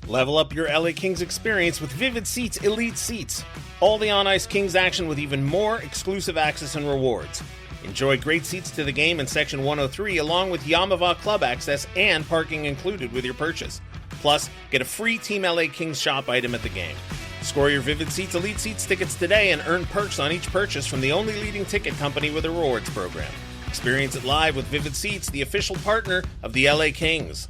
Level up your LA Kings experience with Vivid Seats Elite Seats. All the on-ice Kings action with even more exclusive access and rewards. Enjoy great seats to the game in Section 103 along with Yamava Club access and parking included with your purchase. Plus, get a free Team LA Kings shop item at the game. Score your Vivid Seats Elite Seats tickets today and earn perks on each purchase from the only leading ticket company with a rewards program. Experience it live with Vivid Seats, the official partner of the LA Kings.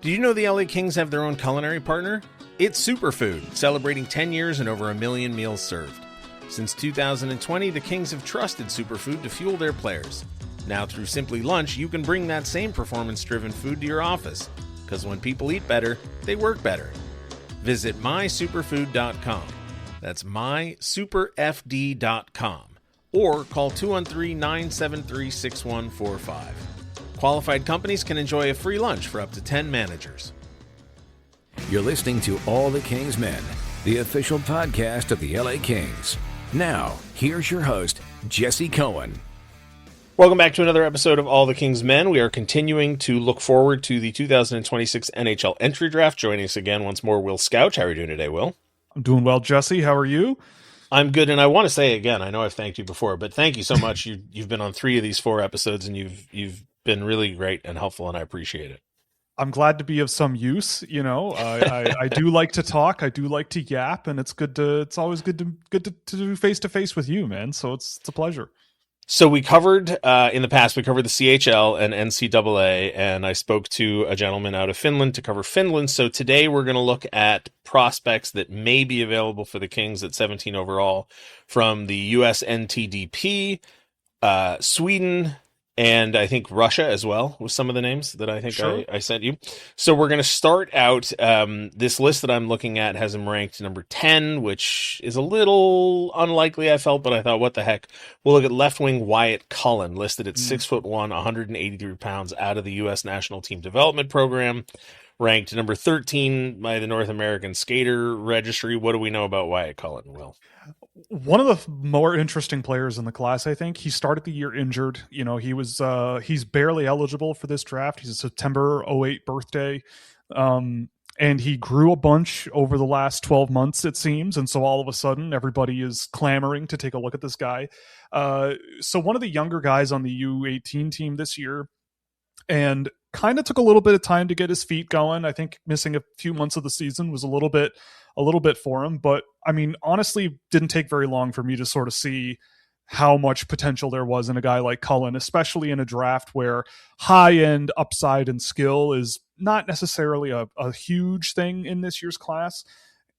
Did you know the LA Kings have their own culinary partner? It's Superfood, celebrating 10 years and over 1 million meals served. Since 2020, the Kings have trusted Superfood to fuel their players. Now through Simply Lunch, you can bring that same performance-driven food to your office. Because when people eat better, they work better. Visit mysuperfood.com. That's mysuperfd.com. Or call 213-973-6145. Qualified companies can enjoy a free lunch for up to 10 managers. You're listening to All the Kings Men, the official podcast of the LA Kings. Now, here's your host, Jesse Cohen. Welcome back to another episode of All the Kings Men. We are continuing to look forward to the 2026 NHL entry draft. Joining us again once more, Will Scouch. How are you doing today, Will? I'm doing well, Jesse. How are you? I'm good, and I want to say again, I know I've thanked you before, but thank you so much. You've been on 3 of these 4 episodes, and you've been really great and helpful, and I appreciate it. I'm glad to be of some use. You know, I do like to talk. I do like to yap, and it's always good to do face to face with you, man. So it's a pleasure. So we covered in the past, we covered the CHL and NCAA, and I spoke to a gentleman out of Finland to cover Finland. So today we're going to look at prospects that may be available for the Kings at 17 overall from the USNTDP, Sweden, and I think Russia as well with some of the names that I think Sure. I sent you. So we're going to start out, this list that I'm looking at has him ranked number 10, which is a little unlikely, I felt, but I thought, what the heck? We'll look at left wing Wyatt Cullen, listed at 6'1", 183 pounds, out of the U.S. National Team Development Program, ranked number 13 by the North American Skater Registry. What do we know about Wyatt Cullen, Will? One of the more interesting players in the class, I think. He started the year injured. You know, he's barely eligible for this draft. He's a September 2008 birthday. And he grew a bunch over the last 12 months, it seems. And so all of a sudden, everybody is clamoring to take a look at this guy. So one of the younger guys on the U18 team this year, and kind of took a little bit of time to get his feet going. I think missing a few months of the season was a little bit for him. But I mean, honestly, didn't take very long for me to sort of see how much potential there was in a guy like Cullen, especially in a draft where high-end upside and skill is not necessarily a huge thing in this year's class.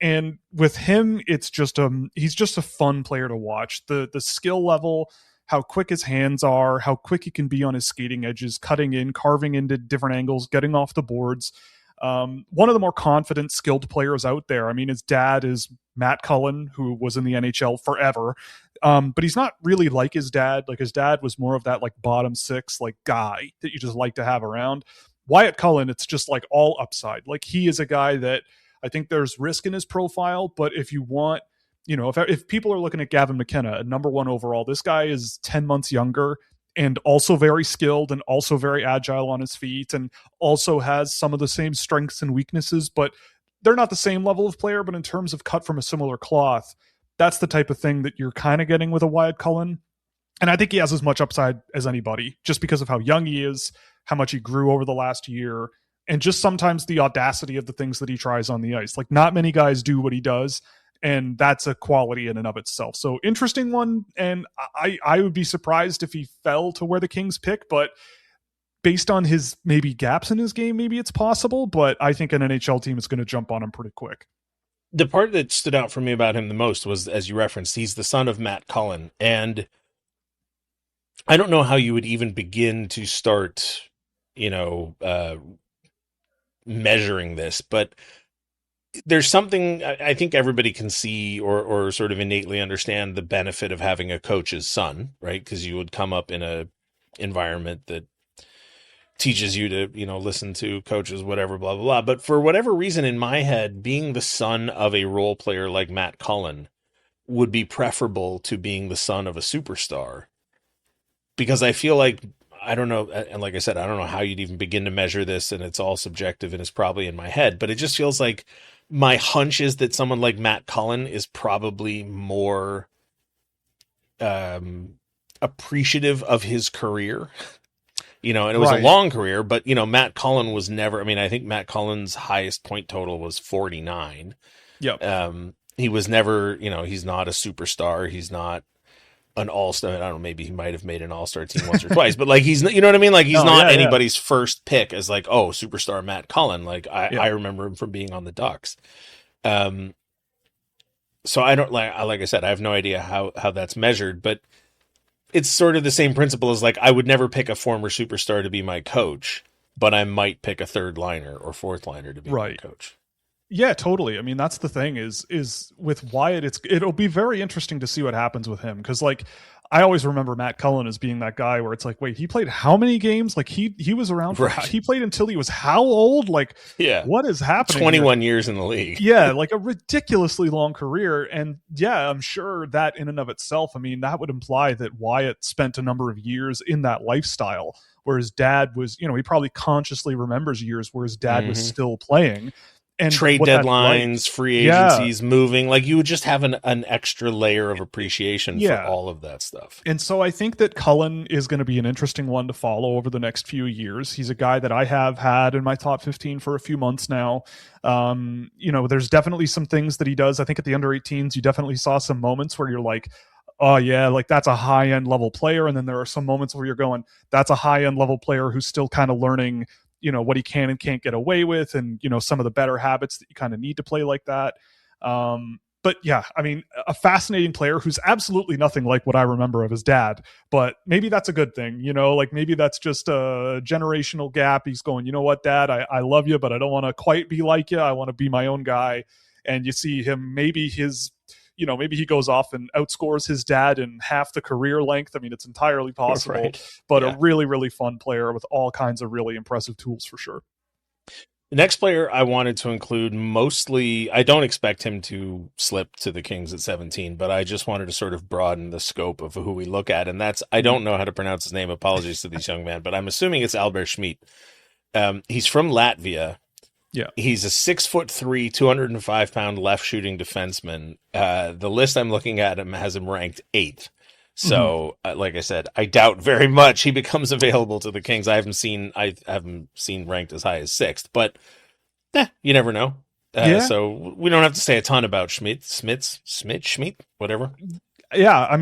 And with him, it's just he's just a fun player to watch. The skill level, how quick his hands are, how quick he can be on his skating edges, cutting in, carving into different angles, getting off the boards. One of the more confident, skilled players out there. I mean, his dad is Matt Cullen, who was in the NHL forever. But he's not really like his dad. Like, his dad was more of that like bottom 6 like guy that you just like to have around. Wyatt Cullen, it's just like all upside. Like, he is a guy that I think there's risk in his profile, but if you want, you know, if people are looking at Gavin McKenna at number 1 overall, this guy is 10 months younger and also very skilled and also very agile on his feet and also has some of the same strengths and weaknesses, but they're not the same level of player. But in terms of cut from a similar cloth, that's the type of thing that you're kind of getting with a Wyatt Cullen. And I think he has as much upside as anybody just because of how young he is, how much he grew over the last year, and just sometimes the audacity of the things that he tries on the ice. Like, not many guys do what he does. And that's a quality in and of itself. So interesting one. And I would be surprised if he fell to where the Kings pick, but based on his maybe gaps in his game, maybe it's possible, but I think an NHL team is going to jump on him pretty quick. The part that stood out for me about him the most was, as you referenced, he's the son of Matt Cullen. And I don't know how you would even begin to start, measuring this, but there's something I think everybody can see or sort of innately understand the benefit of having a coach's son, right? Because you would come up in a environment that teaches you to, listen to coaches, whatever, blah, blah, blah. But for whatever reason in my head, being the son of a role player like Matt Cullen would be preferable to being the son of a superstar. Because I feel like I don't know. And like I said, I don't know how you'd even begin to measure this, and it's all subjective and it's probably in my head, but it just feels like my hunch is that someone like Matt Cullen is probably more appreciative of his career, and it was a long career, but Matt Cullen was never, I think Matt Cullen's highest point total was 49. Yep. He was never, he's not a superstar. He's not an all-star. I don't know, maybe he might have made an all-star team once or twice, but like, he's, you know what I mean? Like, he's not anybody's first pick as like, oh, superstar Matt Cullen. Like I remember him from being on the Ducks. So I don't like I said, I have no idea how that's measured, but it's sort of the same principle as like, I would never pick a former superstar to be my coach, but I might pick a third liner or fourth liner to be my coach. Yeah, totally. I mean, that's the thing is with Wyatt, it'll be very interesting to see what happens with him. Cause like, I always remember Matt Cullen as being that guy where it's like, wait, he played how many games? Like he was around for, he played until he was how old? Like, what is happening? 21 years in the league. Yeah. Like a ridiculously long career. And yeah, I'm sure that in and of itself, that would imply that Wyatt spent a number of years in that lifestyle where his dad was, he probably consciously remembers years where his dad was still playing. And trade deadlines, free agencies, moving, like you would just have an extra layer of appreciation for all of that stuff. And so I think that Cullen is going to be an interesting one to follow over the next few years. He's a guy that I have had in my top 15 for a few months now. There's definitely some things that he does. I think at the under 18s, you definitely saw some moments where you're like, oh yeah, like that's a high end level player. And then there are some moments where you're going, that's a high end level player who's still kind of learning what he can and can't get away with, and some of the better habits that you kind of need to play like that. But yeah, a fascinating player who's absolutely nothing like what I remember of his dad, but maybe that's a good thing, like maybe that's just a generational gap. He's going, you know what, Dad, I love you, but I don't want to quite be like you. I want to be my own guy. And you see him, maybe maybe he goes off and outscores his dad in half the career length. It's entirely possible, but a really, really fun player with all kinds of really impressive tools for sure. The next player I wanted to include, mostly, I don't expect him to slip to the Kings at 17, but I just wanted to sort of broaden the scope of who we look at. And that's, I don't know how to pronounce his name. Apologies to this young man, but I'm assuming it's Albert Schmidt. He's from Latvia. Yeah, he's a 6'3", 205-pound left shooting defenseman. The list I'm looking at him has him ranked 8th. So, like I said, I doubt very much he becomes available to the Kings. I haven't seen ranked as high as 6th, but you never know. So we don't have to say a ton about Schmidt, whatever. Yeah,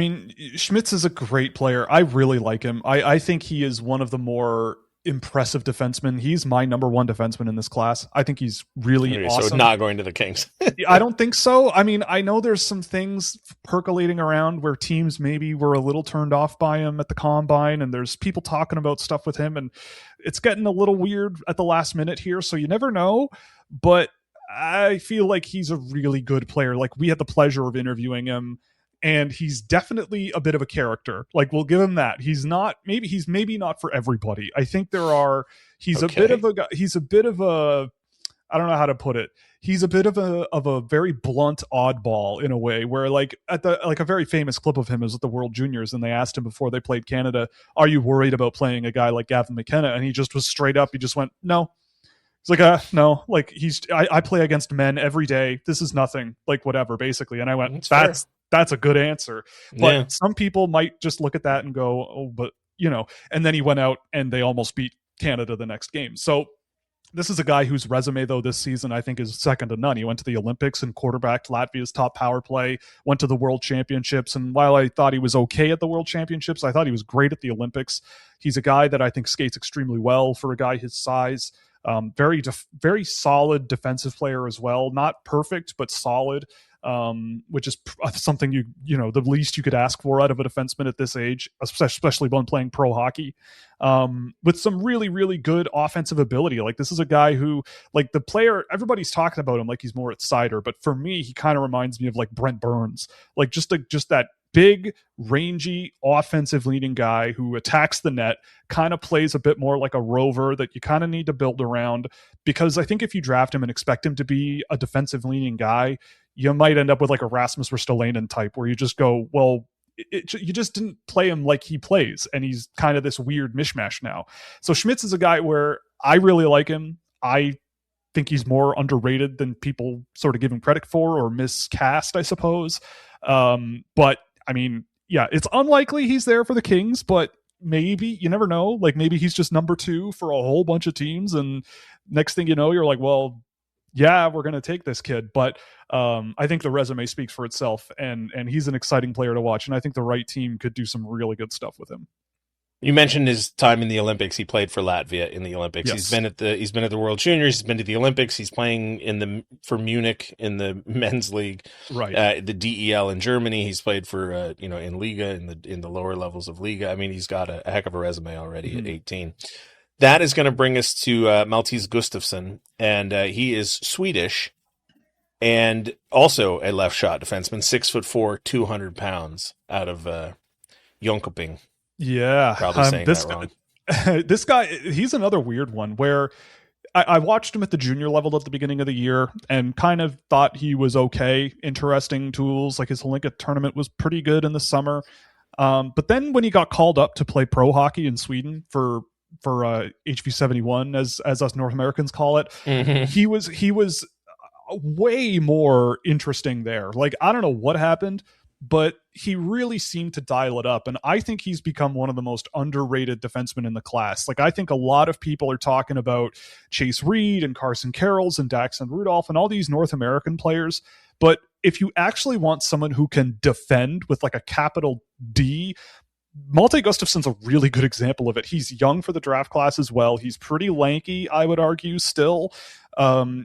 Schmitz is a great player. I really like him. I think he is one of the more impressive defenseman. He's my number one defenseman in this class. I think he's really awesome. So not going to the Kings. I don't think so. I know there's some things percolating around where teams maybe were a little turned off by him at the combine, and there's people talking about stuff with him, and it's getting a little weird at the last minute here, so you never know. But I feel like he's a really good player. Like, we had the pleasure of interviewing him, and he's definitely a bit of a character. Like, we'll give him that. He's maybe not for everybody. I think he's a bit of a, I don't know how to put it. He's a bit of a very blunt oddball in a way, where like a very famous clip of him is at the World Juniors, and they asked him before they played Canada, are you worried about playing a guy like Gavin McKenna? And he just was straight up. He just went, no. He's like, no, like I play against men every day. This is nothing, like whatever, basically. And I went, that's a good answer. But some people might just look at that and go, oh, but and then he went out and they almost beat Canada the next game. So this is a guy whose resume, though, this season I think is second to none. He went to the Olympics and quarterbacked Latvia's top power play, went to the World Championships. And while I thought he was okay at the World Championships, I thought he was great at the Olympics. He's a guy that I think skates extremely well for a guy his size. Very solid defensive player as well. Not perfect, but solid. Which is something the least you could ask for out of a defenseman at this age, especially when playing pro hockey, with some really, really good offensive ability. Like, this is a guy who, like, the player, everybody's talking about him like he's more at Sider, but for me, he kind of reminds me of like Brent Burns, like just that big, rangy, offensive leading guy who attacks the net, kind of plays a bit more like a rover that you kind of need to build around, because I think if you draft him and expect him to be a defensive leaning guy, you might end up with like a Rasmus Ristolainen type, where you just go, well, you just didn't play him like he plays, and he's kind of this weird mishmash now. So Schmitz is a guy where I really like him. I think he's more underrated than people sort of give him credit for, or miscast, I suppose. But I mean, yeah, it's unlikely he's there for the Kings, but maybe, you never know. Like, maybe he's just number 2 for a whole bunch of teams, and next thing you know, you're like, well, yeah, we're going to take this kid. But I think the resume speaks for itself, and he's an exciting player to watch, and I think the right team could do some really good stuff with him. You mentioned his time in the Olympics. He played for Latvia in the Olympics. Yes. He's been at the World Juniors. He's been to the Olympics. He's playing for Munich in the men's league, right? The DEL in Germany. He's played for in Liga, in the lower levels of Liga. I mean, he's got a heck of a resume already at 18. That is going to bring us to Maltese Gustafsson, and he is Swedish, and also a left shot defenseman, 6'4", 200 pounds, out of Jönköping. Yeah, probably saying that wrong. This guy, he's another weird one where I watched him at the junior level at the beginning of the year and kind of thought he was okay, interesting tools. Like, his Holinka tournament was pretty good in the summer. But then when he got called up to play pro hockey in Sweden for HV71, as us North Americans call it, he was way more interesting there. Like, I don't know what happened, but he really seemed to dial it up. And I think he's become one of the most underrated defensemen in the class. Like, I think a lot of people are talking about Chase Reed and Carson Carrolls and Daxon Rudolph and all these North American players. But if you actually want someone who can defend with like a capital D, Malte Gustafsson's a really good example of it. He's young for the draft class as well. He's pretty lanky, I would argue, still.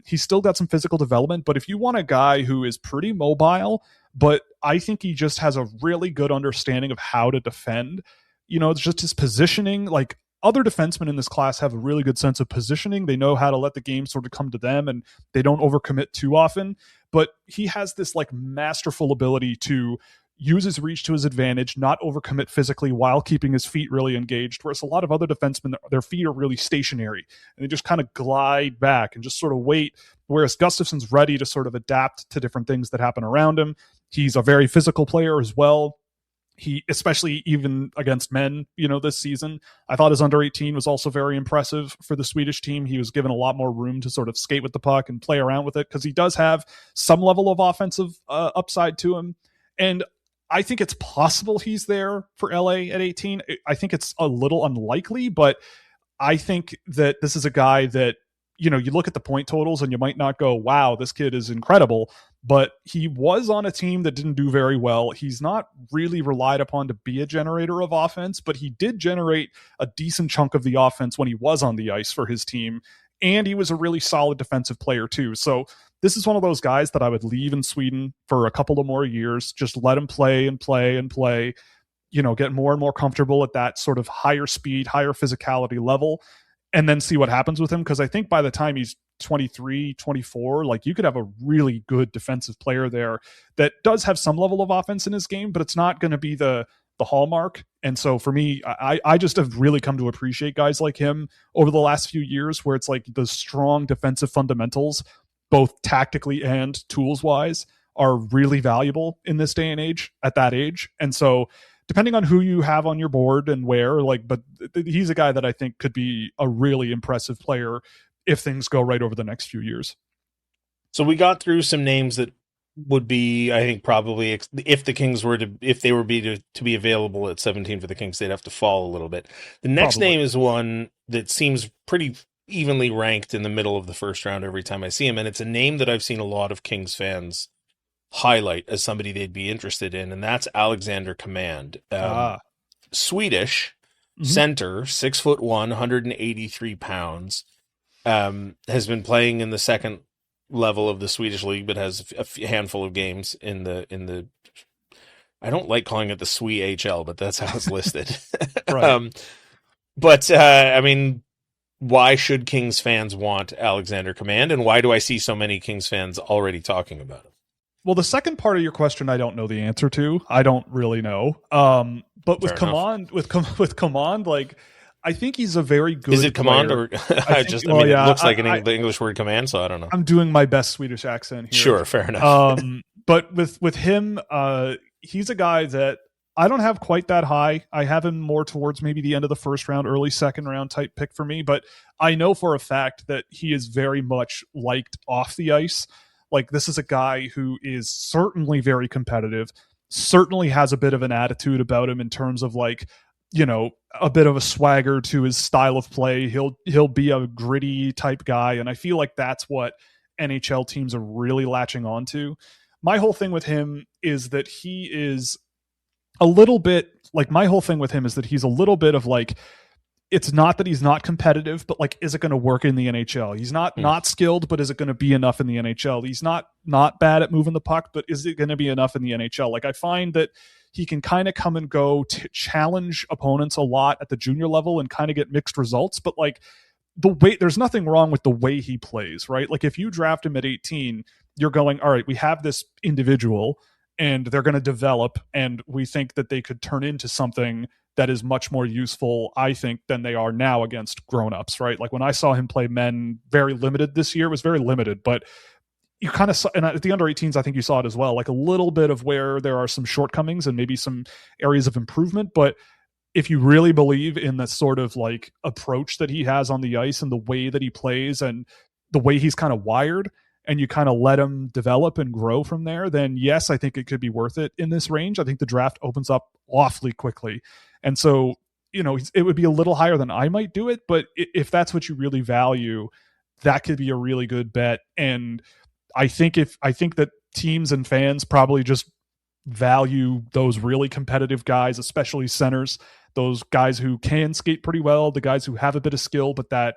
He's still got some physical development, but if you want a guy who is pretty mobile, but I think he just has a really good understanding of how to defend, it's just his positioning. Like, other defensemen in this class have a really good sense of positioning. They know how to let the game sort of come to them, and they don't overcommit too often. But he has this like masterful ability to use his reach to his advantage, not overcommit physically while keeping his feet really engaged. Whereas a lot of other defensemen, their feet are really stationary and they just kind of glide back and just sort of wait. Whereas Gustafsson's ready to sort of adapt to different things that happen around him. He's a very physical player as well. He, especially even against men, this season, I thought his under 18 was also very impressive for the Swedish team. He was given a lot more room to sort of skate with the puck and play around with it, because he does have some level of offensive upside to him. And I think it's possible he's there for LA at 18. I think it's a little unlikely, but I think that this is a guy that, you look at the point totals and you might not go, wow, this kid is incredible, but he was on a team that didn't do very well. He's not really relied upon to be a generator of offense, but he did generate a decent chunk of the offense when he was on the ice for his team. And he was a really solid defensive player too. So this is one of those guys that I would leave in Sweden for a couple of more years. Just let him play and play and play, get more and more comfortable at that sort of higher speed, higher physicality level, and then see what happens with him. Because I think by the time he's 23, 24, like, you could have a really good defensive player there that does have some level of offense in his game, but it's not going to be the hallmark. And so for me, I just have really come to appreciate guys like him over the last few years, where it's like the strong defensive fundamentals, both tactically and tools wise, are really valuable in this day and age at that age. And so depending on who you have on your board and where, but he's a guy that I think could be a really impressive player if things go right over the next few years. So we got through some names that would be, I think, probably, if the Kings were to be available at 17 for the Kings, they'd have to fall a little bit. The next name is one that seems pretty evenly ranked in the middle of the first round every time I see him, and it's a name that I've seen a lot of Kings fans highlight as somebody they'd be interested in, and that's Alexander Command. Swedish center, 6'1", 183 pounds, has been playing in the second level of the Swedish league, but has a handful of games in the I don't like calling it the SWEHL, but that's how it's listed. Right. I mean, why should Kings fans want Alexander Command, and why do I see so many Kings fans already talking about him? Well, the second part of your question, I don't know the answer to. I don't really know. But with Command, with Command, like, I think he's a very good. Is it Command player. or it looks like the English word command, so I don't know. I'm doing my best Swedish accent here. Sure, fair enough. But with him, he's a guy that I don't have quite that high. I have him more towards maybe the end of the first round, early second round type pick for me. But I know for a fact that he is very much liked off the ice. Like, this is a guy who is certainly very competitive, certainly has a bit of an attitude about him in terms of like, a bit of a swagger to his style of play. He'll be a gritty type guy. And I feel like that's what NHL teams are really latching on to. My whole thing with him is that he is a little bit like, he's a little bit of like, it's not that he's not competitive, but like, is it going to work in the NHL? He's not skilled, but is it going to be enough in the NHL? He's not bad at moving the puck, but is it going to be enough in the NHL? Like, I find that he can kind of come and go to challenge opponents a lot at the junior level and kind of get mixed results. But like, there's nothing wrong with the way he plays, right? Like, if you draft him at 18, you're going, all right, we have this individual and they're going to develop, and we think that they could turn into something that is much more useful, I think, than they are now against grownups, right? Like, when I saw him play men very limited this year, it was very limited, but you kind of saw, and at the under 18s, I think you saw it as well, like a little bit of where there are some shortcomings and maybe some areas of improvement. But if you really believe in the sort of like approach that he has on the ice and the way that he plays and the way he's kind of wired, and you kind of let him develop and grow from there, then yes, I think it could be worth it in this range. I think the draft opens up awfully quickly. And so, it would be a little higher than I might do it, but if that's what you really value, that could be a really good bet. And I think that teams and fans probably just value those really competitive guys, especially centers, those guys who can skate pretty well, the guys who have a bit of skill, but that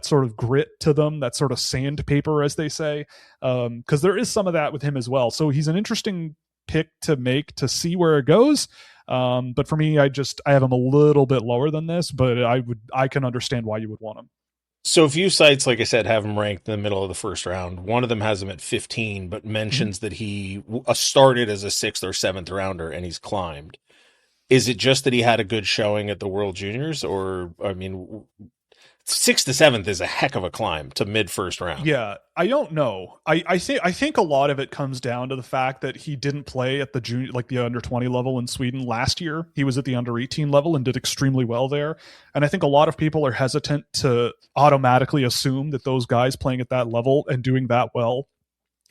sort of grit to them, that sort of sandpaper, as they say, because there is some of that with him as well. So he's an interesting pick to make to see where it goes. But for me, I have him a little bit lower than this, but I can understand why you would want him. So a few sites, like I said, have him ranked in the middle of the first round. One of them has him at 15, but mentions that he started as a 6th or 7th rounder and he's climbed. Is it just that he had a good showing at the World Juniors? Or, I mean, 6th to 7th is a heck of a climb to mid first round. Yeah, I don't know. I think a lot of it comes down to the fact that he didn't play at the junior, like the under 20 level in Sweden last year. He was at the under 18 level and did extremely well there. And I think a lot of people are hesitant to automatically assume that those guys playing at that level and doing that well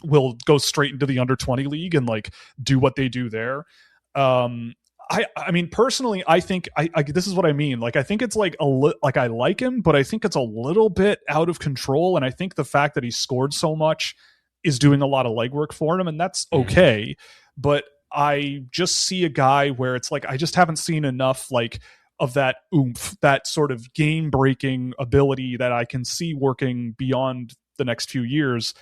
will go straight into the under 20 league and like do what they do there. I mean, personally, I think I this is what I mean. Like, I think it's like I like him, but I think it's a little bit out of control. And I think the fact that he scored so much is doing a lot of legwork for him, and that's okay. But I just see a guy where it's like, I just haven't seen enough like of that oomph, that sort of game breaking ability that I can see working beyond the next few years,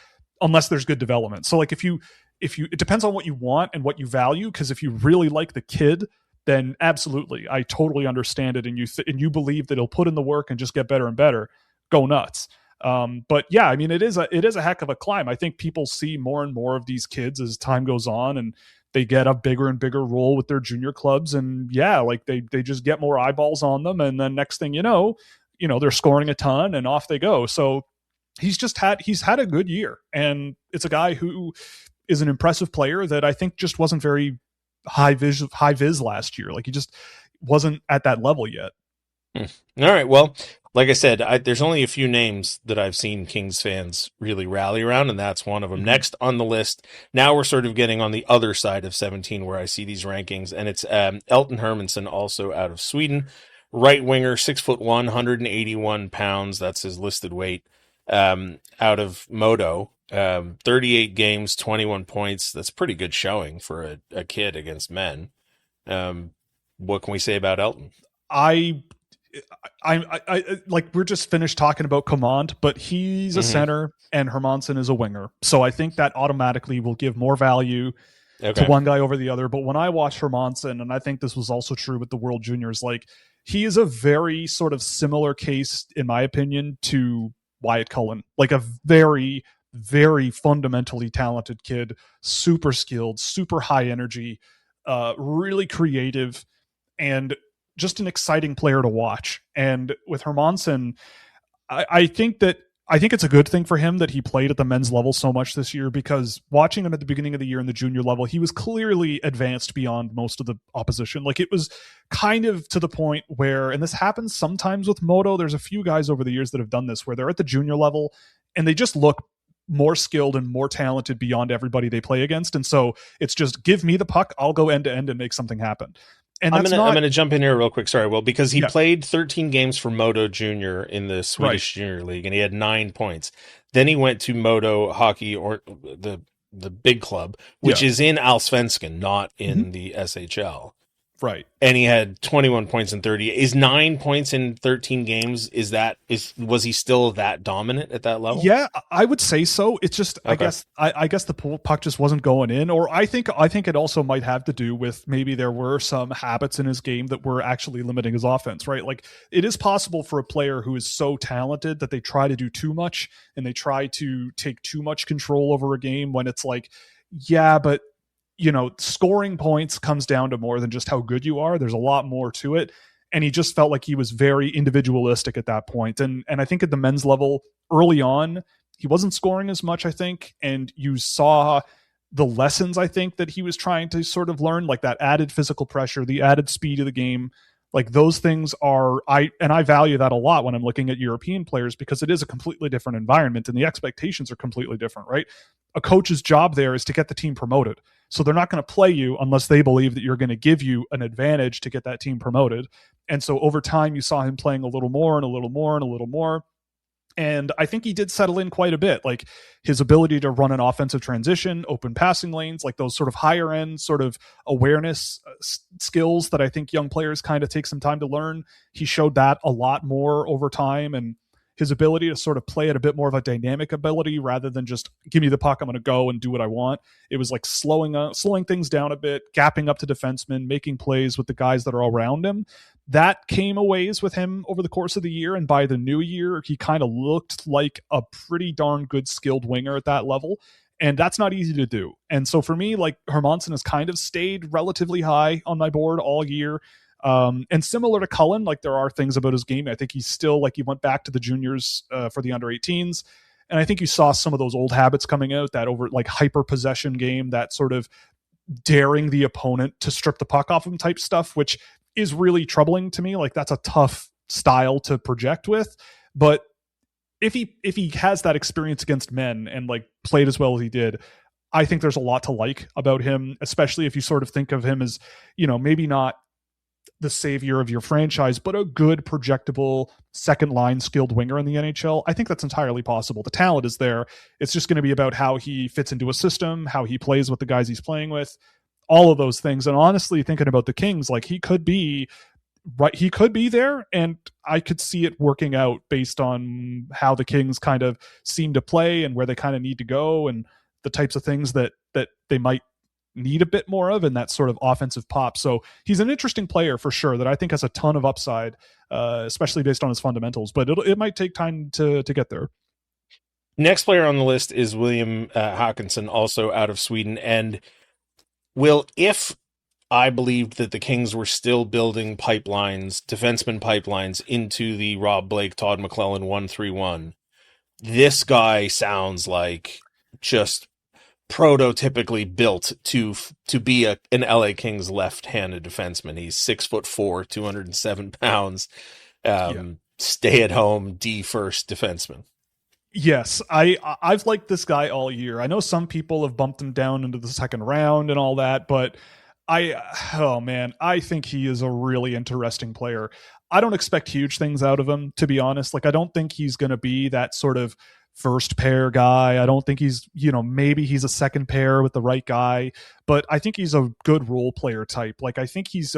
unless there's good development. So like, if you, it depends on what you want and what you value. Cause if you really like the kid, then absolutely, I totally understand it. And you believe that he'll put in the work and just get better and better, go nuts. But yeah, I mean, it is a heck of a climb. I think people see more and more of these kids as time goes on, and they get a bigger and bigger role with their junior clubs. And yeah, like they just get more eyeballs on them. And then next thing you know, they're scoring a ton and off they go. So he's had a good year, and it's a guy who is an impressive player that I think just wasn't very high vis last year. Like, he just wasn't at that level yet. All right. Well, like I said, there's only a few names that I've seen Kings fans really rally around, and that's one of them. Next on the list, now we're sort of getting on the other side of 17 where I see these rankings, and it's Elton Hermansson, also out of Sweden, right winger, 6'1", 181 pounds. That's his listed weight. Out of Modo, 38 games, 21 points. That's pretty good showing for a kid against men. What can we say about Elton? I like, we're just finished talking about Command, but he's a center and Hermansson is a winger. So I think that automatically will give more value to one guy over the other. But when I watch Hermansson, and I think this was also true with the World Juniors, like, he is a very sort of similar case, in my opinion, to Wyatt Cullen. Like, a very, very fundamentally talented kid, super skilled, super high energy, really creative, and just an exciting player to watch. And with Hermansson, I think that I think it's a good thing for him that he played at the men's level so much this year, because watching him at the beginning of the year in the junior level, he was clearly advanced beyond most of the opposition. Like, it was kind of to the point where, and this happens sometimes with Moto, there's a few guys over the years that have done this, where they're at the junior level and they just look more skilled and more talented beyond everybody they play against. And so it's just, give me the puck, I'll go end to end and make something happen. And I'm gonna jump in here real quick. Sorry, Will, because he Yeah. played 13 games for Modo Junior in the Swedish Junior League, and he had 9 points. Then he went to Modo Hockey, or the big club, which is in Allsvenskan, not in the SHL. Right. And he had 21 points in 30. Is 9 points in 13 games? Was he still that dominant at that level? Yeah, I would say so. It's just, Okay. I guess the puck just wasn't going in, or I think it also might have to do with maybe there were some habits in his game that were actually limiting his offense, right? Like, it is possible for a player who is so talented that they try to do too much and they try to take too much control over a game, when it's like, yeah, but scoring points comes down to more than just how good you are. There's a lot more to it. And he just felt like he was very individualistic at that point. And I think at the men's level early on, he wasn't scoring as much, I think. And you saw the lessons, I think, that he was trying to sort of learn, like that added physical pressure, the added speed of the game. Like, those things are, I value that a lot when I'm looking at European players, because it is a completely different environment and the expectations are completely different, right? A coach's job there is to get the team promoted. So they're not going to play you unless they believe that you're going to give you an advantage to get that team promoted. And so over time, you saw him playing a little more and a little more and a little more. And I think he did settle in quite a bit. Like, his ability to run an offensive transition, open passing lanes, like those sort of higher end sort of awareness skills that I think young players kind of take some time to learn. He showed that a lot more over time. And his ability to sort of play at a bit more of a dynamic ability rather than just give me the puck, I'm going to go and do what I want. It was like slowing things down a bit, gapping up to defensemen, making plays with the guys that are around him. That came a ways with him over the course of the year. And by the new year, he kind of looked like a pretty darn good skilled winger at that level. And that's not easy to do. And so for me, like, Hermansen has kind of stayed relatively high on my board all year. And similar to Cullen, like, there are things about his game. I think he's still, like, he went back to the juniors for the under 18s. And I think you saw some of those old habits coming out, that over like hyper possession game, that sort of daring the opponent to strip the puck off him type stuff, which is really troubling to me. Like, that's a tough style to project with. But if he has that experience against men and like played as well as he did, I think there's a lot to like about him, especially if you sort of think of him as, maybe not the savior of your franchise, but a good projectable second line skilled winger in the NHL. I think that's entirely possible. The talent is there. It's just going to be about how he fits into a system, how he plays with the guys he's playing with, all of those things. And honestly, thinking about the Kings, like, he could be there, and I could see it working out based on how the Kings kind of seem to play and where they kind of need to go, and the types of things that they might need a bit more of in that sort of offensive pop. So he's an interesting player for sure that I think has a ton of upside, especially based on his fundamentals, but it might take time to get there. Next player on the list is William Haakonsen, also out of Sweden. And if I believed that the Kings were still building defenseman pipelines into the Rob Blake, Todd McClellan 1-3-1, this guy sounds like just prototypically built to be an LA Kings left-handed defenseman. He's 6'4", 207 pounds, stay-at-home D-first defenseman. Yes, I've liked this guy all year. I know some people have bumped him down into the second round and all that, but I think he is a really interesting player. I don't expect huge things out of him, to be honest. Like, I don't think he's going to be that sort of first pair guy. I don't think he's, maybe he's a second pair with the right guy, but I think he's a good role player type. Like, I think he's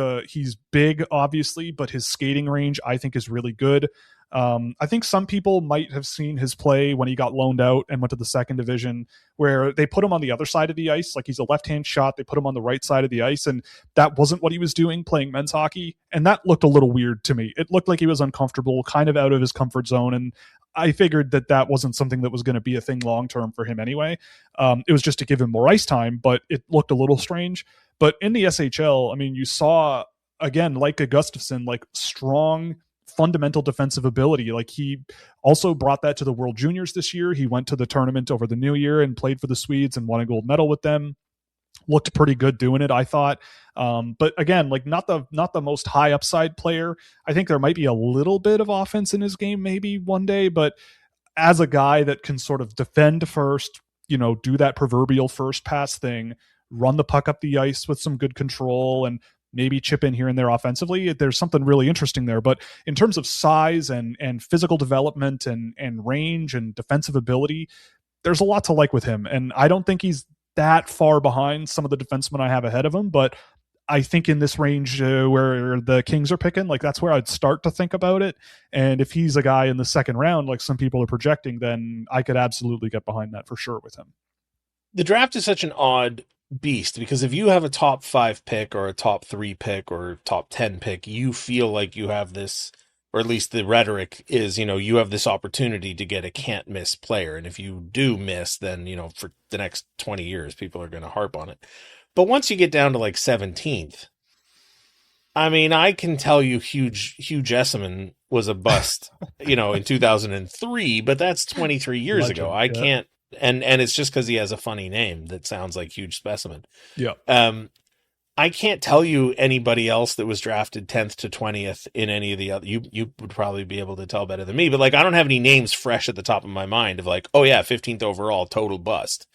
big, obviously, but his skating range, I think, is really good. I think some people might have seen his play when he got loaned out and went to the second division, where they put him on the other side of the ice. Like, he's a left-hand shot. They put him on the right side of the ice, and that wasn't what he was doing playing men's hockey. And that looked a little weird to me. It looked like he was uncomfortable, kind of out of his comfort zone. And I figured that wasn't something that was going to be a thing long-term for him anyway. It was just to give him more ice time, but it looked a little strange. But in the SHL, I mean, you saw, again, like a Gustafsson, like strong, fundamental defensive ability. Like, he also brought that to the World Juniors this year. He went to the tournament over the New Year and played for the Swedes and won a gold medal with them. Looked pretty good doing it, I thought. But again, like, not the most high upside player. I think there might be a little bit of offense in his game maybe one day, but as a guy that can sort of defend first, do that proverbial first pass thing, run the puck up the ice with some good control, and maybe chip in here and there offensively, there's something really interesting there. But in terms of size and physical development and range and defensive ability, there's a lot to like with him. And I don't think he's that far behind some of the defensemen I have ahead of him, but I think in this range where the Kings are picking, like, that's where I'd start to think about it. And if he's a guy in the second round, like some people are projecting, then I could absolutely get behind that for sure with him. The draft is such an odd beast, because if you have a top 5 pick or a top 3 pick or top 10 pick, you feel like you have this, or at least the rhetoric is, you have this opportunity to get a can't miss player. And if you do miss, then, for the next 20 years, people are going to harp on it. But once you get down to like 17th, I mean, I can tell you Hugh Jesseman was a bust, in 2003, but that's 23 years Legend, ago. I can't, and it's just because he has a funny name that sounds like Huge Specimen. Yeah. I can't tell you anybody else that was drafted 10th to 20th in any of the other. You would probably be able to tell better than me, but like, I don't have any names fresh at the top of my mind of like, oh yeah, 15th overall, total bust.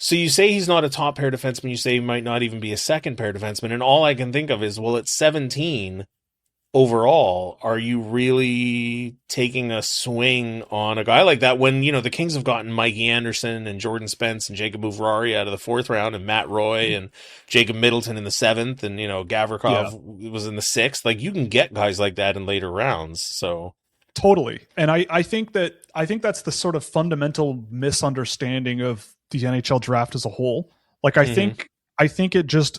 So you say he's not a top pair defenseman. You say he might not even be a second pair defenseman. And all I can think of is, well, at 17 overall, are you really taking a swing on a guy like that when, the Kings have gotten Mikey Anderson and Jordan Spence and Jacob Uvrari out of the 4th round, and Matt Roy and Jacob Middleton in the 7th, and, Gavrikov was in the 6th. Like, you can get guys like that in later rounds. So totally. And I think that's the sort of fundamental misunderstanding of the NHL draft as a whole. Like, I think it just,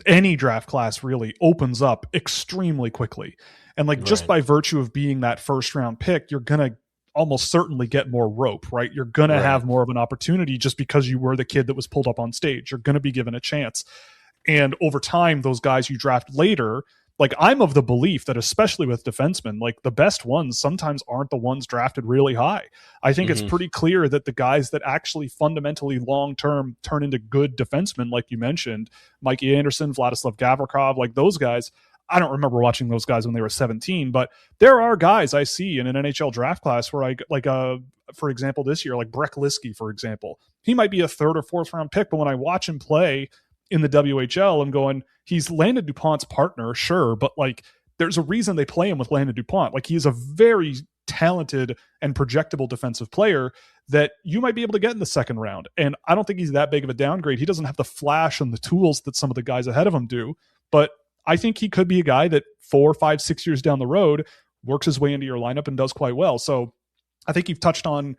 any draft class really opens up extremely quickly. And like, just by virtue of being that first round pick, you're going to almost certainly get more rope, right? You're going to have more of an opportunity just because you were the kid that was pulled up on stage. You're going to be given a chance. And over time, those guys you draft later, like, I'm of the belief that especially with defensemen, like, the best ones sometimes aren't the ones drafted really high. I think it's pretty clear that the guys that actually fundamentally long-term turn into good defensemen, like you mentioned, Mikey Anderson, Vladislav Gavrikov, like those guys, I don't remember watching those guys when they were 17, but there are guys I see in an NHL draft class where for example, this year, like Brek Liskey, for example, he might be a 3rd or 4th round pick, but when I watch him play in the WHL, I'm going, he's Landon DuPont's partner, sure, but like, there's a reason they play him with Landon DuPont. Like, he's a very talented and projectable defensive player that you might be able to get in the 2nd round. And I don't think he's that big of a downgrade. He doesn't have the flash and the tools that some of the guys ahead of him do, but I think he could be a guy that 4, 5, 6 years down the road works his way into your lineup and does quite well. So I think you've touched on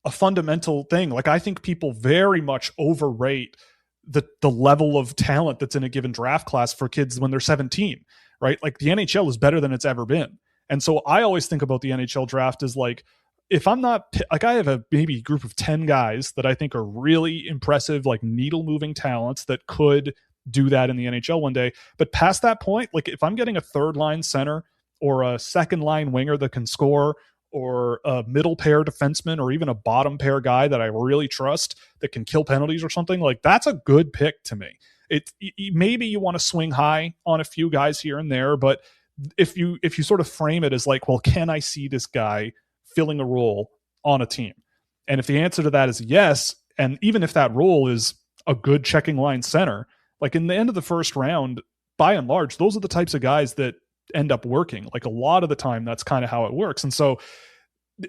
a fundamental thing. Like, I think people very much overrate the level of talent that's in a given draft class for kids when they're 17, right? Like, the NHL is better than it's ever been. And so I always think about the NHL draft as like, if I'm not, like, I have a maybe group of 10 guys that I think are really impressive, like needle moving talents that could do that in the NHL one day. But past that point, like, if I'm getting a 3rd line center or a 2nd line winger that can score, or a middle pair defenseman, or even a bottom pair guy that I really trust that can kill penalties or something, like, that's a good pick to me. Maybe you want to swing high on a few guys here and there, but if you sort of frame it as like, well, can I see this guy filling a role on a team? And if the answer to that is yes, and even if that role is a good checking line center, like, in the end of the 1st round, by and large, those are the types of guys that end up working. Like, a lot of the time, that's kind of how it works. And so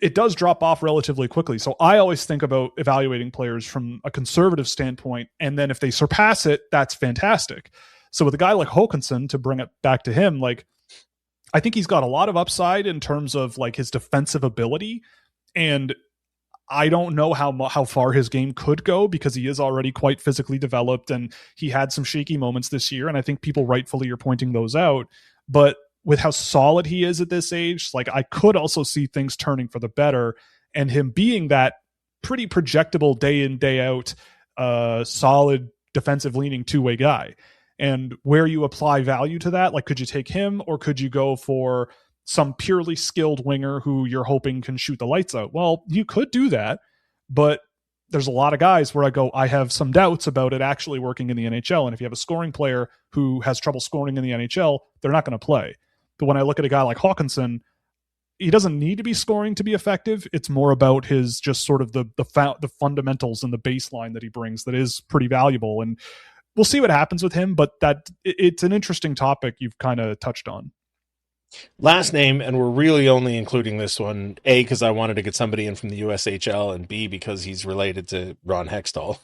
it does drop off relatively quickly. So I always think about evaluating players from a conservative standpoint. And then if they surpass it, that's fantastic. So with a guy like Håkansson, to bring it back to him, like, I think he's got a lot of upside in terms of like his defensive ability. And I don't know how far his game could go, because he is already quite physically developed and he had some shaky moments this year. And I think people rightfully are pointing those out. But with how solid he is at this age, like, I could also see things turning for the better, and him being that pretty projectable day in, day out, solid defensive leaning 2-way guy. and where you apply value to that. Like, could you take him, or could you go for some purely skilled winger who you're hoping can shoot the lights out? Well, you could do that, but there's a lot of guys where I have some doubts about it actually working in the NHL. And if you have a scoring player who has trouble scoring in the NHL, they're not going to play. But when I look at a guy like Hawkinson, he doesn't need to be scoring to be effective. It's more about his just sort of the fundamentals and the baseline that he brings that is pretty valuable. And we'll see what happens with him, but it's an interesting topic you've kind of touched on. Last name, and we're really only including this one, A, because I wanted to get somebody in from the USHL, and B, because he's related to Ron Hextall.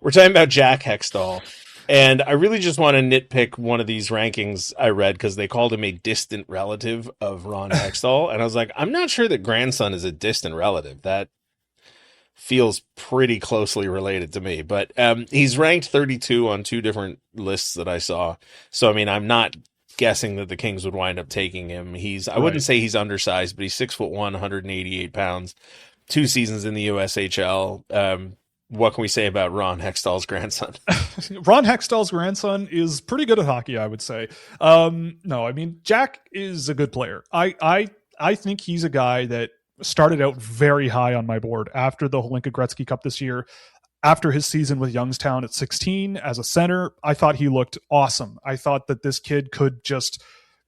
We're talking about Jack Hextall. And I really just want to nitpick one of these rankings I read because they called him a distant relative of Ron Hextall. And I was like, I'm not sure that grandson is a distant relative. That feels pretty closely related to me. But he's ranked 32 on 2 different lists that I saw. So, I mean, I'm not guessing that the Kings would wind up taking him. I wouldn't say he's undersized, but he's 6'1", 188 pounds, 2 seasons in the USHL. What can we say about Ron Hextall's grandson? Ron Hextall's grandson is pretty good at hockey, I would say. No, I mean, Jack is a good player. I think he's a guy that started out very high on my board after the Holinka Gretzky Cup this year. After his season with Youngstown at 16 as a center, I thought he looked awesome. I thought that this kid could just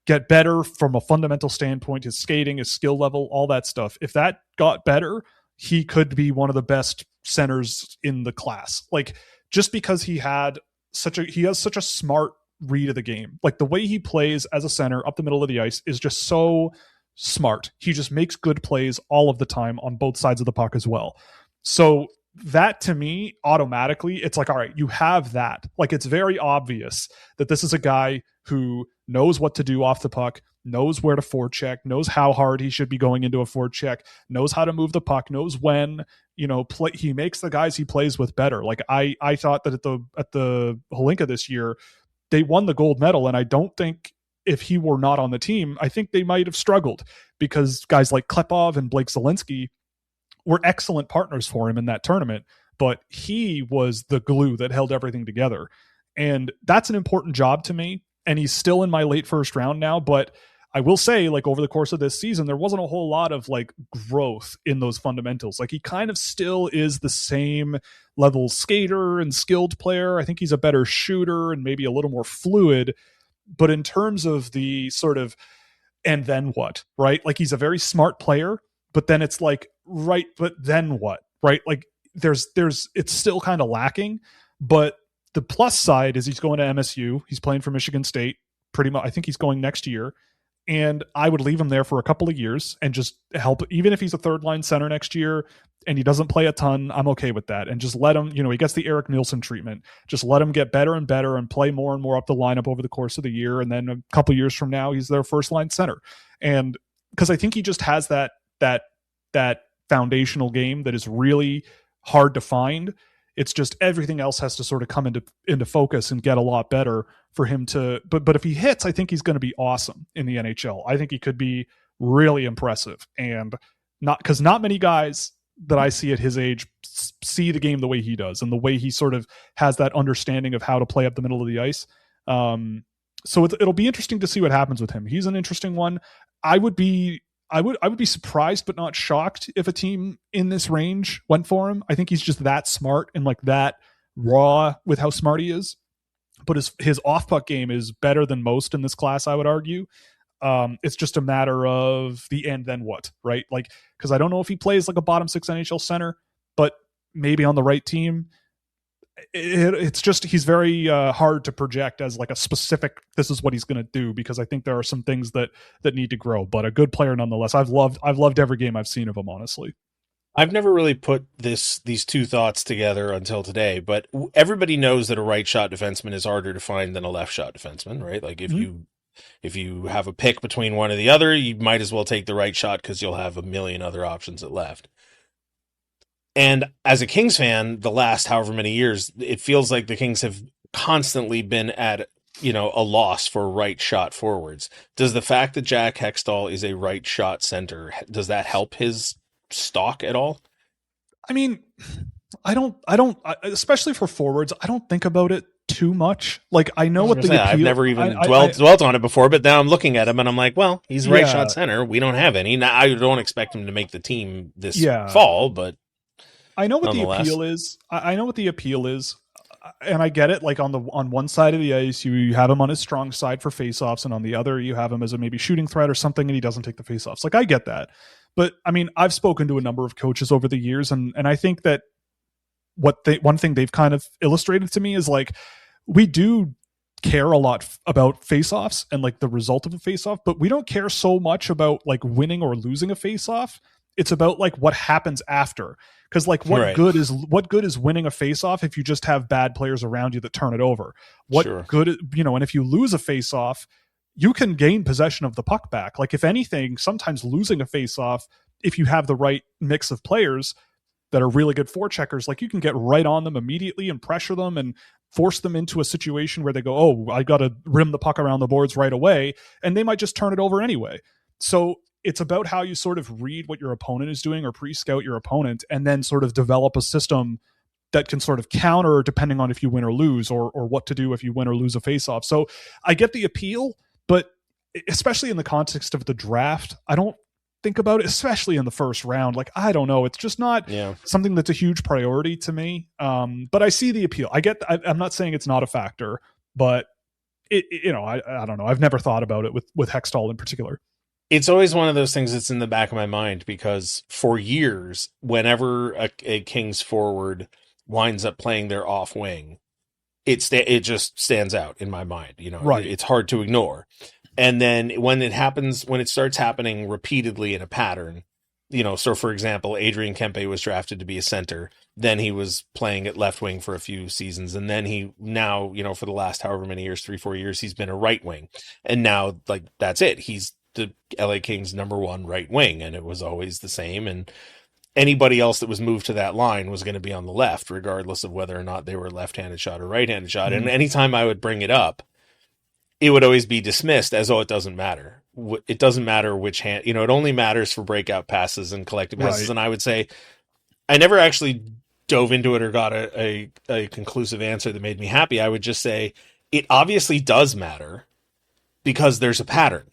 get better from a fundamental standpoint, his skating, his skill level, all that stuff. If that got better, he could be one of the best centers in the class. Like, just because he has such a smart read of the game. Like, the way he plays as a center up the middle of the ice is just so smart. He just makes good plays all of the time on both sides of the puck as well. So that, to me, automatically, it's like, all right, you have that. Like, it's very obvious that this is a guy who knows what to do off the puck, knows where to forecheck, knows how hard he should be going into a forecheck, knows how to move the puck, knows when, he makes the guys he plays with better. Like, I thought that at the Holinka this year, they won the gold medal, and I don't think, if he were not on the team, I think they might have struggled, because guys like Klepov and Blake Zelensky were excellent partners for him in that tournament, but he was the glue that held everything together. And that's an important job to me. And he's still in my late first round now, but I will say, like, over the course of this season, there wasn't a whole lot of like growth in those fundamentals. Like, he kind of still is the same level skater and skilled player. I think he's a better shooter and maybe a little more fluid, but in terms of the sort of, and then what, right? Like, he's a very smart player, but then it's like, right, but then what, right? Like, it's still kind of lacking. But the plus side is he's going to MSU. He's playing for Michigan State pretty much. I think he's going next year. And I would leave him there for a couple of years and just help, even if he's a third line center next year and he doesn't play a ton, I'm okay with that. And just let him, he gets the Eric Nielsen treatment. Just let him get better and better and play more and more up the lineup over the course of the year. And then a couple of years from now, he's their first line center. And because I think he just has that foundational game that is really hard to find. It's just everything else has to sort of come into focus and get a lot better for him to, but if he hits, I think he's going to be awesome in the NHL. I think he could be really impressive, and not many guys that I see at his age see the game the way he does and the way he sort of has that understanding of how to play up the middle of the ice. So it'll be interesting to see what happens with him. He's an interesting one. I would be surprised but not shocked if a team in this range went for him. I think he's just that smart and like that raw with how smart he is. But his off-puck game is better than most in this class, I would argue. It's just a matter of the and then what, right? Like, because I don't know if he plays like a bottom 6 NHL center, but maybe on the right team. It's just he's very hard to project as like a specific, this is what he's going to do, because I think there are some things that need to grow, but a good player nonetheless. I've loved every game I've seen of him, honestly. I've never really put these two thoughts together until today, but everybody knows that a right shot defenseman is harder to find than a left shot defenseman, right? Like, if you have a pick between one or the other, you might as well take the right shot because you'll have a million other options at left. And as a Kings fan, the last however many years, it feels like the Kings have constantly been at, a loss for right shot forwards. Does the fact that Jack Hextall is a right shot center, does that help his stock at all? I mean, I don't, especially for forwards, I don't think about it too much. Like, I know what the appeal. I've never even dwelt on it before, but now I'm looking at him and I'm like, well, he's right shot center. We don't have any. Now, I don't expect him to make the team this fall, but I know what the appeal is. I know what the appeal is. And I get it. Like, on one side of the ice, you have him on his strong side for faceoffs, and on the other, you have him as a maybe shooting threat or something, and he doesn't take the faceoffs. Like, I get that. But I mean, I've spoken to a number of coaches over the years, and I think that one thing they've kind of illustrated to me is, like, we do care a lot about faceoffs and like the result of a faceoff, but we don't care so much about like winning or losing a faceoff. It's about like what happens after. Because like what good is winning a faceoff if you just have bad players around you that turn it over? What good, and if you lose a faceoff, you can gain possession of the puck back. Like, if anything, sometimes losing a faceoff, if you have the right mix of players that are really good forecheckers, like, you can get right on them immediately and pressure them and force them into a situation where they go, oh, I got to rim the puck around the boards right away. And they might just turn it over anyway. So it's about how you sort of read what your opponent is doing or pre-scout your opponent, and then sort of develop a system that can sort of counter depending on if you win or lose, or what to do if you win or lose a faceoff. So I get the appeal, but especially in the context of the draft, I don't think about it, especially in the first round. Like, I don't know. It's just not something that's a huge priority to me. But I see the appeal. I'm not saying it's not a factor, but I don't know. I've never thought about it with Hextall in particular. It's always one of those things that's in the back of my mind, because for years, whenever a Kings forward winds up playing their off wing, it just stands out in my mind. It's hard to ignore. And then when it starts happening repeatedly in a pattern, so for example, Adrian Kempe was drafted to be a center. Then he was playing at left wing for a few seasons. And then for the last however many years, 3-4 years, he's been a right wing. And now, like, that's it. He's the LA Kings' number one right wing. And it was always the same. And anybody else that was moved to that line was going to be on the left, regardless of whether or not they were left-handed shot or right-handed shot. Mm-hmm. And anytime I would bring it up, it would always be dismissed as, oh, it doesn't matter. It doesn't matter which hand, it only matters for breakout passes and collective passes. Right. And I would say, I never actually dove into it or got a conclusive answer that made me happy. I would just say, it obviously does matter because there's a pattern.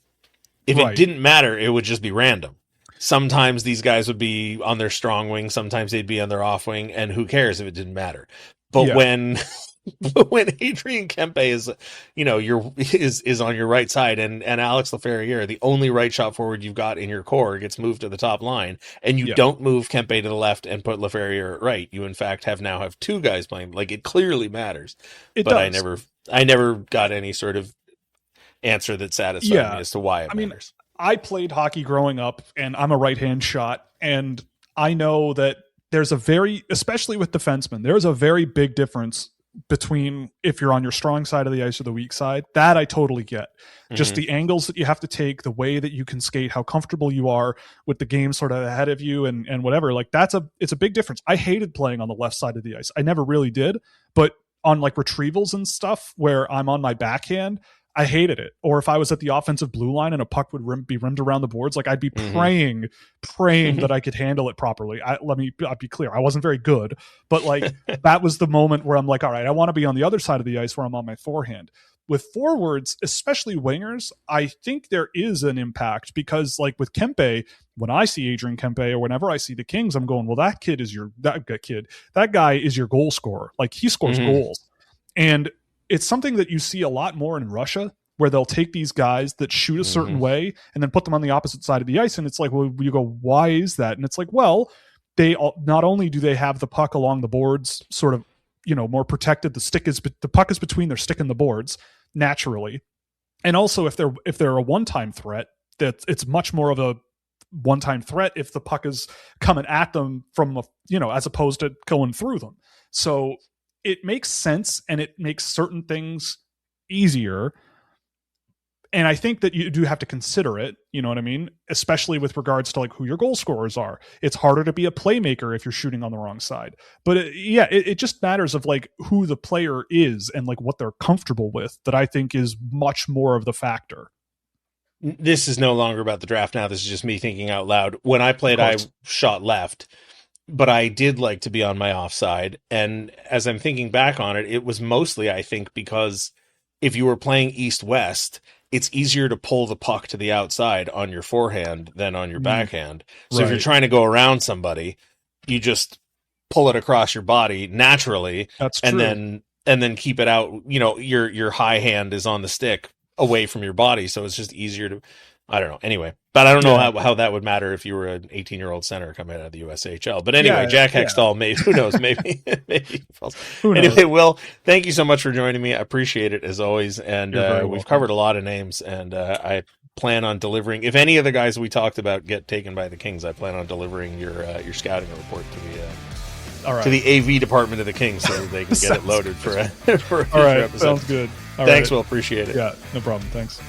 If it didn't matter, it would just be random. Sometimes these guys would be on their strong wing. Sometimes they'd be on their off wing, and who cares if it didn't matter? But when Adrian Kempe is, is on your right side, and Alex Laferriere, the only right shot forward you've got in your core, gets moved to the top line, and you don't move Kempe to the left and put Laferriere at right. You in fact have two guys playing. Like, it clearly matters. It does. I never got any sort of answer that satisfied me as to why it matters. I played hockey growing up, and I'm a right-hand shot, and I know that there's especially with defensemen, there's a very big difference between if you're on your strong side of the ice or the weak side. That I totally get. Mm-hmm. Just the angles that you have to take, the way that you can skate, how comfortable you are with the game sort of ahead of you, and whatever. Like, it's a big difference. I hated playing on the left side of the ice. I never really did, but on like retrievals and stuff where I'm on my backhand, I hated it. Or if I was at the offensive blue line and a puck would be rimmed around the boards, like, I'd be praying that I could handle it properly. I'll be clear. I wasn't very good, but like, that was the moment where I'm like, all right, I want to be on the other side of the ice where I'm on my forehand. With forwards, especially wingers, I think there is an impact, because like with Kempe, when I see Adrian Kempe or whenever I see the Kings, I'm going, well, that guy is your goal scorer. Like, he scores goals. And it's something that you see a lot more in Russia, where they'll take these guys that shoot a certain way and then put them on the opposite side of the ice. And it's like, well, you go, why is that? And it's like, well, not only do they have the puck along the boards sort of, more protected, the puck is between their stick and the boards naturally. And also if they're a one-time threat, that it's much more of a one-time threat if the puck is coming at them from as opposed to going through them. So it makes sense, and it makes certain things easier. And I think that you do have to consider it, you know what I mean? Especially with regards to like who your goal scorers are. It's harder to be a playmaker if you're shooting on the wrong side. But it just matters of like who the player is and like what they're comfortable with, that I think is much more of the factor. This is no longer about the draft now. This is just me thinking out loud. When I played, I shot left. but I did like to be on my offside. And as I'm thinking back on it, it was mostly, I think, because if you were playing east-west, it's easier to pull the puck to the outside on your forehand than on your backhand. So if you're trying to go around somebody, you just pull it across your body naturally. That's true. And then keep it out. You know, your high hand is on the stick away from your body. So it's just easier to, I don't know. Anyway, but I don't know how that would matter if you were an 18-year-old center coming out of the USHL. But anyway, Jack Hextall, maybe, who knows? Maybe Who knows? Anyway, Will, thank you so much for joining me. I appreciate it as always. And we've covered a lot of names, and I plan on delivering. If any of the guys we talked about get taken by the Kings, I plan on delivering your scouting report to the AV department of the Kings so that they can get it loaded for a future episode. Sounds good. Thanks, Will. Appreciate it. Yeah, no problem. Thanks.